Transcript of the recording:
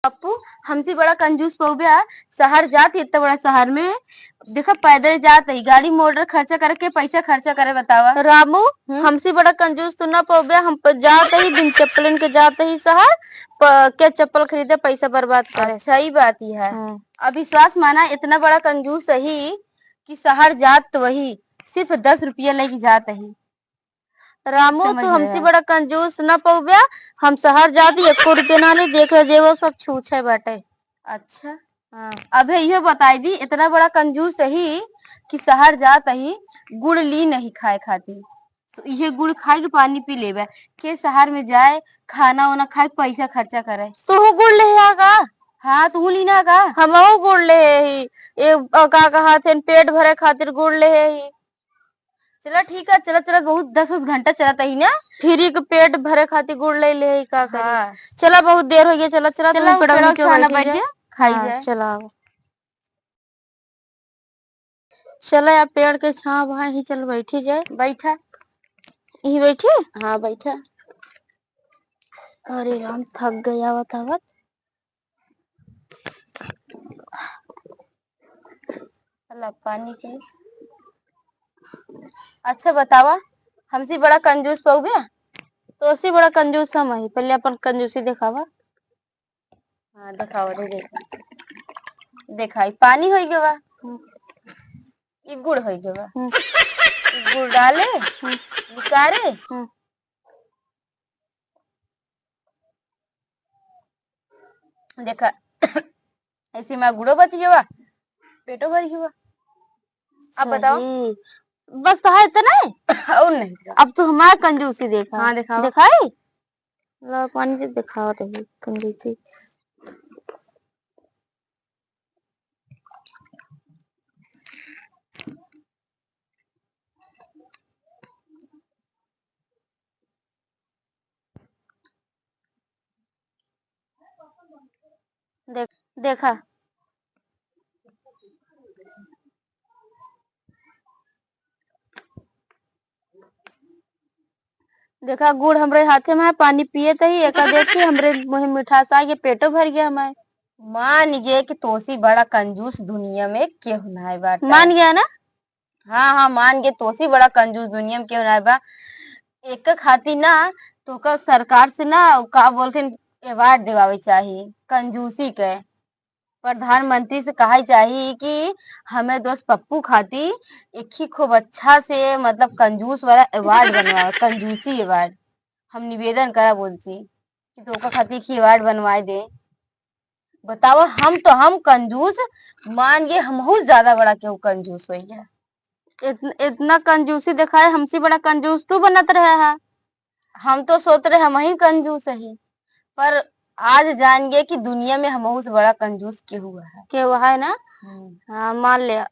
पप्पू हमसे बड़ा कंजूस पहुबिया। शहर जाती इतना बड़ा शहर में देखा पैदल जात ही गाड़ी मोटर खर्चा करके पैसा खर्चा करे बतावा रामू। हमसे बड़ा कंजूस तो ना पहुबिया। हम जात ही बिन चप्पलन के जाते ही शहर क्या चप्पल खरीदे पैसा बर्बाद करे। अच्छा ही बात ही है। अब विश्वास माना इतना बड़ा कंजूस ही कि शहर जात तो वही सिर्फ 10 रुपया लेके जाते ही। रामू तू हमसे बड़ा कंजूस न पहुबिया। हम शहर जाती 1 रुपया ना ले देख रहे वो सब छूछे बाटे। अच्छा हाँ अब ये बताई दी इतना बड़ा कंजूस ही कि शहर जात ही गुड़ ली नहीं खाए खाती तो ये गुड़ खाए के पानी पी लेवे के शहर में जाए खाना वाना खाए पैसा खर्चा करे। तू गुड़ ले आगा। हाँ तू लीना का हम गुड़ ले ही का कहा थे पेट भरे खातिर गुड़ ले ही। चला ठीक है चला चला बहुत 10 घंटा चला ही ना फिर एक पेट भरे खातिर गुड़ ले का करे। हाँ। चला बहुत देर हो गया चला चला चला बैठ गया खाई जाए। चला चला यार पेड़ के छाव भाई ही चल बैठी जाए। बैठा यही बैठी। हाँ बैठा। अरे राम थक गया बतावत। अल्लाह पानी की। अच्छा बतावा हमसे बड़ा कंजूस पऊ गया तो उसी बड़ा कंजूस हम ही पहले अपन कंजूसी दिखावा। हाँ दिखावा दे दिखाई पानी हो गया ये गुड़ हो गया गुड़ डाले निकारे देखा ऐसे में गुड़ो बच गया पेटो भर गया। अब बताओ बस है इतना है और नहीं। अब तो हमारा कंजूसी देखा। हाँ दिखाओ दिखाई ला पानी से दिखाओ रही कंजूसी। देखा देखा गुड़ हमरे हाथे में है पानी पिए ही एक देखी हमरे मुँह मिठास आ गया पेटो भर गया हमारे। मान गए कि तोसी बड़ा कंजूस दुनिया में क्यों ना है बात। मान गया ना। हाँ हाँ मान गए तोसी बड़ा कंजूस दुनिया में क्यों ना है बा। एक खाती ना तो का सरकार से ना का बोलते अवार्ड दिवावे चाहिए कंजूसी के। प्रधानमंत्री से कहा चाहिए कि हमें दोस्त पप्पू खाती एक ही खूब अच्छा से मतलब कंजूस वाला अवार्ड बनवा कंजूसी अवार्ड। हम निवेदन करा बोलती कि तो का खाती की अवार्ड बनवाए दे। बताओ हम कंजूस मान गए हम ज्यादा बड़ा क्यों कंजूस हो गया। इतना कंजूसी दिखाए हमसे बड़ा कंजूस तू बनत रहे है। हम तो सोच रहे हम ही कंजूस है पर आज जान गए कि दुनिया में हम से बड़ा कंजूस के हुआ है ना। हाँ मान लिया।